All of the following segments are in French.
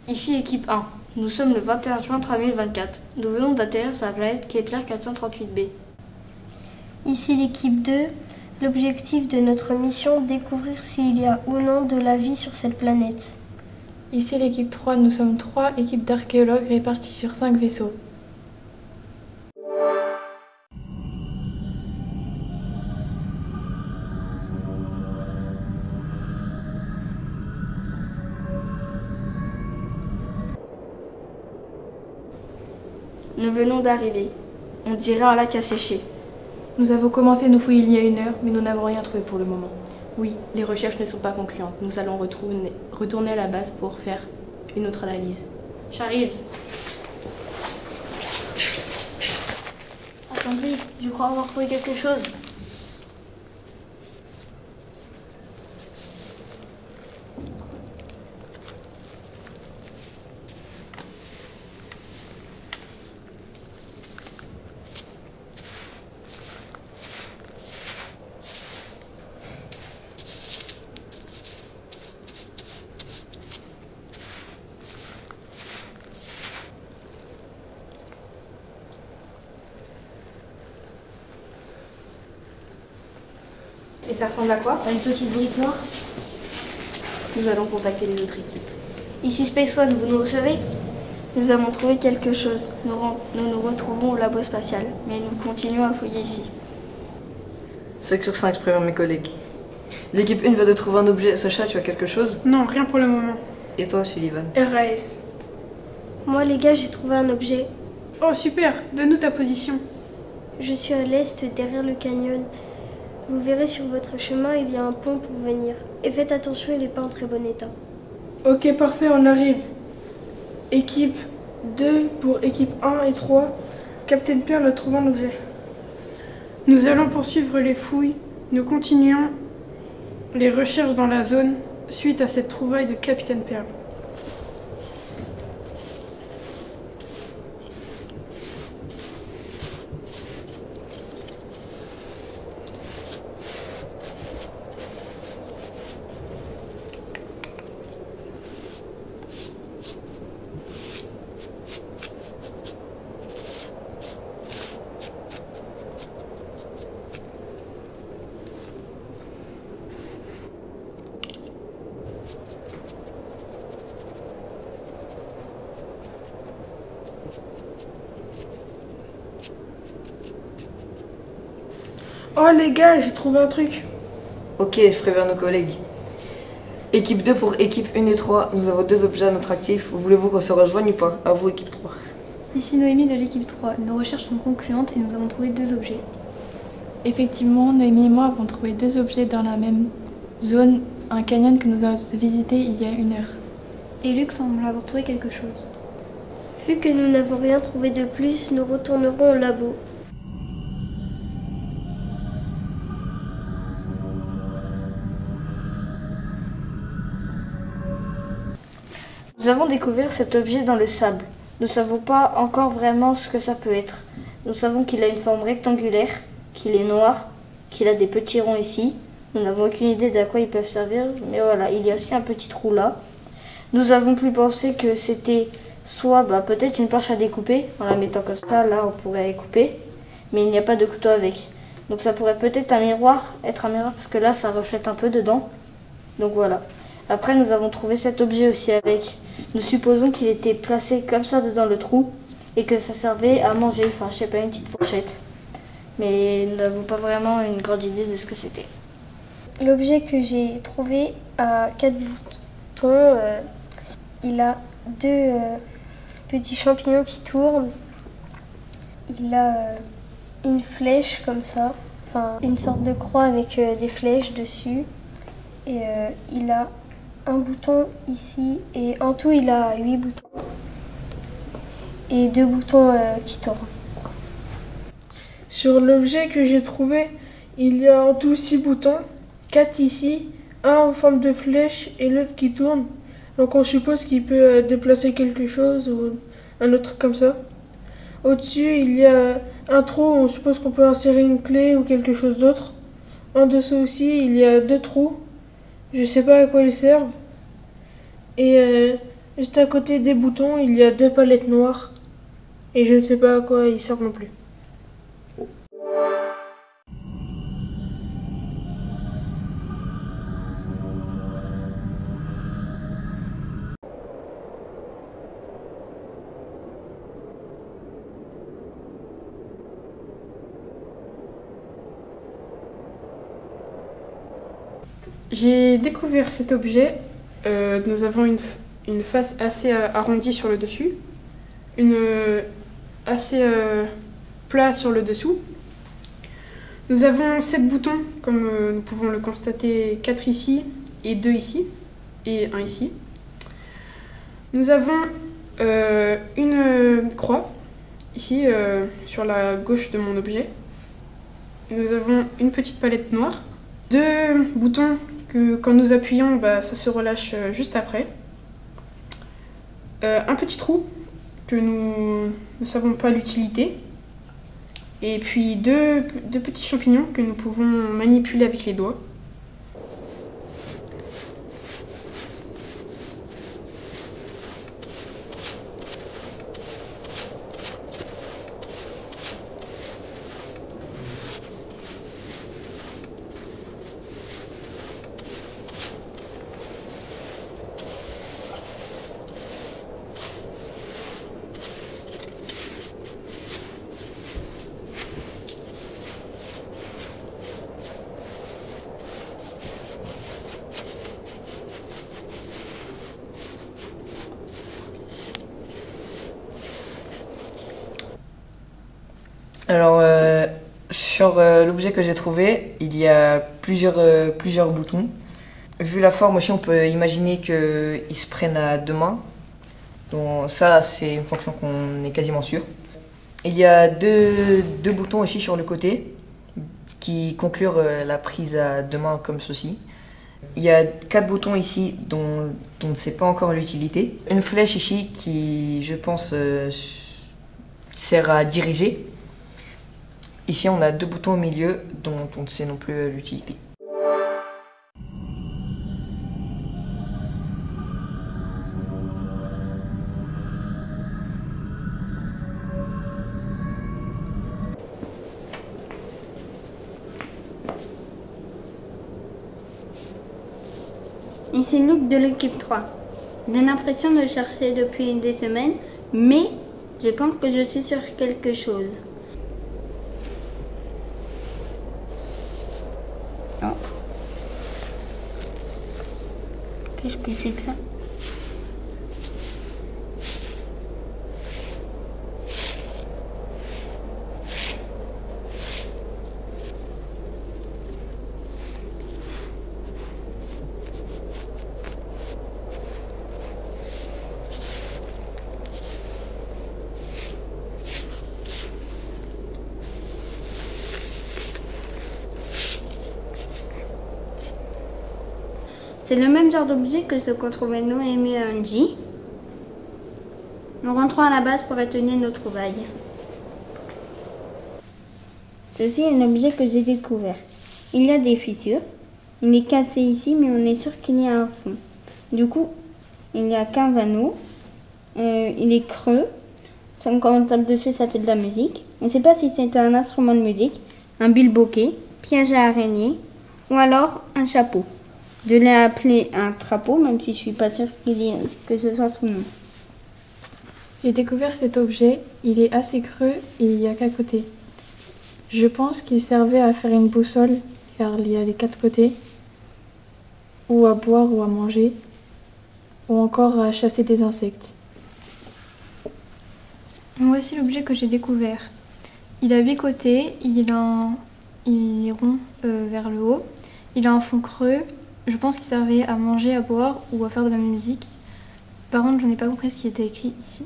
Ici équipe 1. Nous sommes le 21 juin 2024. Nous venons d'atterrir sur la planète Kepler 438b. Ici l'équipe 2. L'objectif de notre mission, découvrir s'il y a ou non de la vie sur cette planète. Ici l'équipe 3, nous sommes 3 équipes d'archéologues réparties sur 5 vaisseaux. Nous venons d'arriver. On dirait un lac asséché. Nous avons commencé nos fouilles il y a 1 heure, mais nous n'avons rien trouvé pour le moment. Oui, les recherches ne sont pas concluantes. Nous allons retourner à la base pour faire une autre analyse. J'arrive. Attendez, je crois avoir trouvé quelque chose. Et ça ressemble à quoi? Une petite brique noire. Nous allons contacter les autres équipes. Ici Space One, vous nous recevez? Nous avons trouvé quelque chose. Nous nous retrouvons au labo spatial, mais nous continuons à fouiller ici. 5 sur 5, je préviens mes collègues. L'équipe 1 vient de trouver un objet. Sacha, tu as quelque chose? Non, rien pour le moment. Et toi, Sullivan? RAS. Moi les gars, j'ai trouvé un objet. Oh super, donne-nous ta position. Je suis à l'est, derrière le canyon. Vous verrez sur votre chemin, il y a un pont pour venir. Et faites attention, il n'est pas en très bon état. Ok, parfait, on arrive. Équipe 2 pour équipe 1 et 3. Capitaine Pearl a trouvé un objet. Nous allons poursuivre les fouilles. Nous continuons les recherches dans la zone suite à cette trouvaille de Capitaine Pearl. Oh les gars, j'ai trouvé un truc. Ok, je préviens nos collègues. Équipe 2 pour équipe 1 et 3, nous avons 2 objets à notre actif. Voulez-vous qu'on se rejoigne ou pas? À vous, équipe 3. Ici Noémie de l'équipe 3. Nos recherches sont concluantes et nous avons trouvé 2 objets. Effectivement, Noémie et moi avons trouvé 2 objets dans la même zone, un canyon que nous avons visité il y a 1 heure. Et Luc semble avoir trouvé quelque chose. Vu que nous n'avons rien trouvé de plus, nous retournerons au labo. Nous avons découvert cet objet dans le sable. Nous ne savons pas encore vraiment ce que ça peut être. Nous savons qu'il a une forme rectangulaire, qu'il est noir, qu'il a des petits ronds ici. Nous n'avons aucune idée d'à quoi ils peuvent servir, mais voilà, il y a aussi un petit trou là. Nous avons pu penser que c'était soit peut-être une planche à découper, en la mettant comme ça, là on pourrait la couper, mais il n'y a pas de couteau avec. Donc ça pourrait peut-être être un miroir, parce que là ça reflète un peu dedans. Donc voilà. Après nous avons trouvé cet objet aussi avec. Nous supposons qu'il était placé comme ça dedans le trou et que ça servait à manger, enfin je sais pas, une petite fourchette. Mais nous n'avons pas vraiment une grande idée de ce que c'était. L'objet que j'ai trouvé a 4 boutons. Il a 2 petits champignons qui tournent. Il a une flèche comme ça, enfin une sorte de croix avec des flèches dessus. Et il a un bouton ici et en tout il a 8 boutons. Et 2 boutons qui tournent. Sur l'objet que j'ai trouvé, il y a en tout 6 boutons, 4 ici, un en forme de flèche et l'autre qui tourne. Donc on suppose qu'il peut déplacer quelque chose ou un autre truc comme ça. Au-dessus, il y a un trou où on suppose qu'on peut insérer une clé ou quelque chose d'autre. En dessous aussi, il y a 2 trous. Je sais pas à quoi ils servent. Et juste à côté des boutons, il y a 2 palettes noires. Et je ne sais pas à quoi ils servent non plus. J'ai découvert cet objet. Nous avons une face assez arrondie sur le dessus, une assez plat sur le dessous. Nous avons 7 boutons, comme nous pouvons le constater, 4 ici et 2 ici, et 1 ici. Nous avons une croix, ici, sur la gauche de mon objet. Nous avons une petite palette noire, 2 boutons que quand nous appuyons, ça se relâche juste après. Un petit trou que nous ne savons pas l'utilité. Et puis deux petits champignons que nous pouvons manipuler avec les doigts. Alors, sur l'objet que j'ai trouvé, il y a plusieurs boutons. Vu la forme aussi, on peut imaginer qu'ils se prennent à 2 mains. Donc ça, c'est une fonction qu'on est quasiment sûr. Il y a deux boutons aussi sur le côté qui concluent la prise à 2 mains comme ceci. Il y a 4 boutons ici dont on ne sait pas encore l'utilité. Une flèche ici qui, je pense, sert à diriger. Ici, on a 2 boutons au milieu dont on ne sait non plus l'utilité. Ici Luc de l'équipe 3. J'ai l'impression de chercher depuis des semaines, mais je pense que je suis sur quelque chose. Oh. Qu'est-ce que c'est que ça? C'est le même genre d'objet que ce qu'on trouvait Noémie et Angie. Nous rentrons à la base pour étonner nos trouvailles. Ceci est un objet que j'ai découvert. Il y a des fissures. Il est cassé ici, mais on est sûr qu'il y a un fond. Du coup, il y a 15 anneaux. Il est creux. Quand on tape dessus, ça fait de la musique. On ne sait pas si c'est un instrument de musique, un bilboquet, piège à araignée, ou alors un chapeau. Je l'ai appelé un trapeau, même si je suis pas sûre que ce soit son nom. J'ai découvert cet objet, il est assez creux et il n'y a qu'à côté. Je pense qu'il servait à faire une boussole, car il y a les 4 côtés, ou à boire ou à manger, ou encore à chasser des insectes. Voici l'objet que j'ai découvert. Il a 8 côtés, il est rond vers le haut, il a un fond creux. Je pense qu'il servait à manger, à boire ou à faire de la musique. Par contre, je n'ai pas compris ce qui était écrit ici.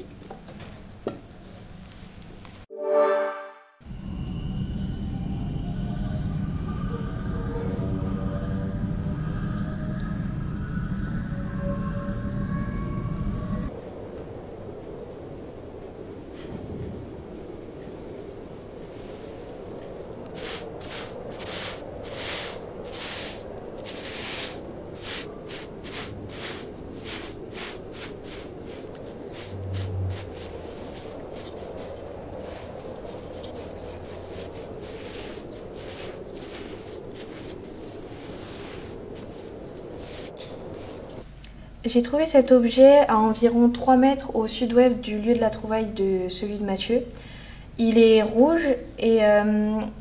J'ai trouvé cet objet à environ 3 mètres au sud-ouest du lieu de la trouvaille de celui de Mathieu. Il est rouge et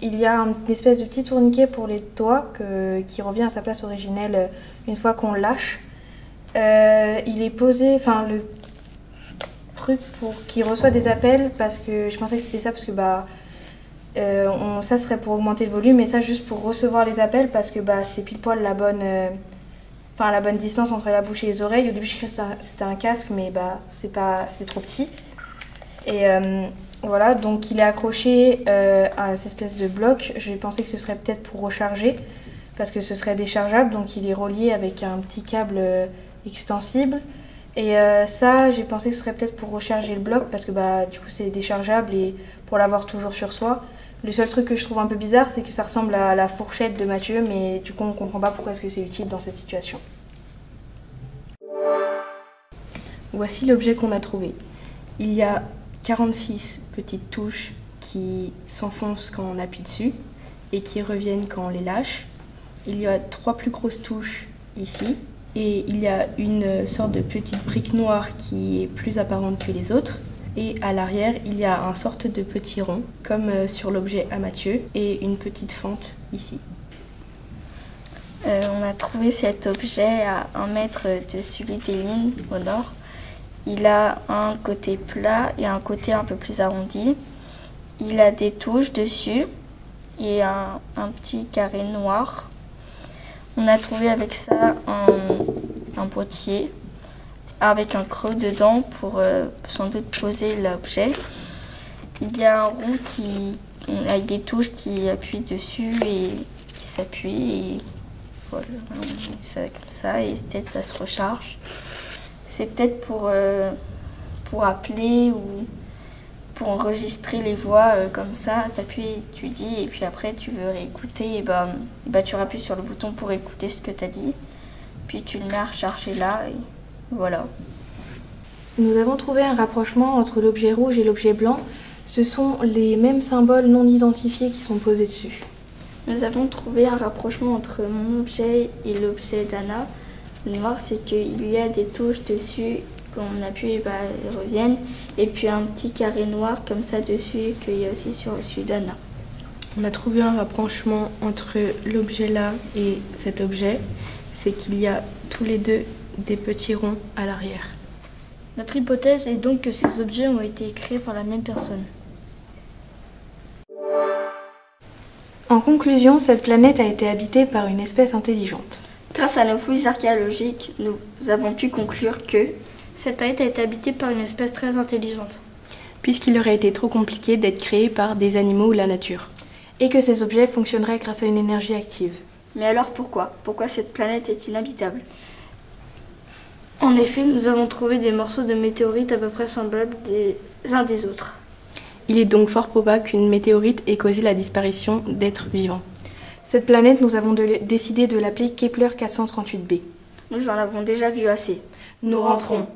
il y a une espèce de petit tourniquet pour les doigts qui revient à sa place originelle une fois qu'on le lâche. Il est posé, enfin le truc pour qu'il reçoit des appels, parce que je pensais que c'était ça parce que ça serait pour augmenter le volume, et ça juste pour recevoir les appels parce que c'est pile poil la bonne distance entre la bouche et les oreilles. Au début je croyais que c'était un casque, mais c'est trop petit. Et voilà, donc il est accroché à cette espèce de bloc. Je pensais que ce serait peut-être pour recharger parce que ce serait déchargeable, donc il est relié avec un petit câble extensible. Et ça, j'ai pensé que ce serait peut-être pour recharger le bloc parce que du coup c'est déchargeable et pour l'avoir toujours sur soi. Le seul truc que je trouve un peu bizarre, c'est que ça ressemble à la fourchette de Mathieu, mais du coup on ne comprend pas pourquoi est-ce que c'est utile dans cette situation. Voici l'objet qu'on a trouvé. Il y a 46 petites touches qui s'enfoncent quand on appuie dessus et qui reviennent quand on les lâche. Il y a 3 plus grosses touches ici et il y a une sorte de petite brique noire qui est plus apparente que les autres. Et à l'arrière, il y a un sorte de petit rond, comme sur l'objet à Mathieu, et une petite fente ici. On a trouvé cet objet à 1 mètre de celui d'Éline au nord. Il a un côté plat et un côté un peu plus arrondi. Il a des touches dessus et un petit carré noir. On a trouvé avec ça un boîtier avec un creux dedans pour sans doute poser l'objet. Il y a un rond avec des touches qui appuient dessus et qui s'appuient. Et voilà, ça comme ça, et peut-être ça se recharge. C'est peut-être pour appeler ou pour enregistrer les voix comme ça. T'appuies, tu dis, et puis après tu veux réécouter, et tu appuies sur le bouton pour écouter ce que tu as dit. Puis tu le mets à recharger là, et voilà. Nous avons trouvé un rapprochement entre l'objet rouge et l'objet blanc. Ce sont les mêmes symboles non identifiés qui sont posés dessus. Nous avons trouvé un rapprochement entre mon objet et l'objet d'Anna. Le noir, c'est qu'il y a des touches dessus, quand on appuie, elles reviennent. Et puis un petit carré noir comme ça dessus, qu'il y a aussi sur celui d'Anna. On a trouvé un rapprochement entre l'objet là et cet objet. C'est qu'il y a tous les deux des petits ronds à l'arrière. Notre hypothèse est donc que ces objets ont été créés par la même personne. En conclusion, cette planète a été habitée par une espèce intelligente. Grâce à nos fouilles archéologiques, nous avons pu conclure que cette planète a été habitée par une espèce très intelligente. Puisqu'il aurait été trop compliqué d'être créé par des animaux ou la nature. Et que ces objets fonctionneraient grâce à une énergie active. Mais alors pourquoi ? Pourquoi cette planète est inhabitable ? En effet, nous avons trouvé des morceaux de météorites à peu près semblables des uns des autres. Il est donc fort probable qu'une météorite ait causé la disparition d'êtres vivants. Cette planète, nous avons décidé de l'appeler Kepler 438b. Nous en avons déjà vu assez. Nous rentrons.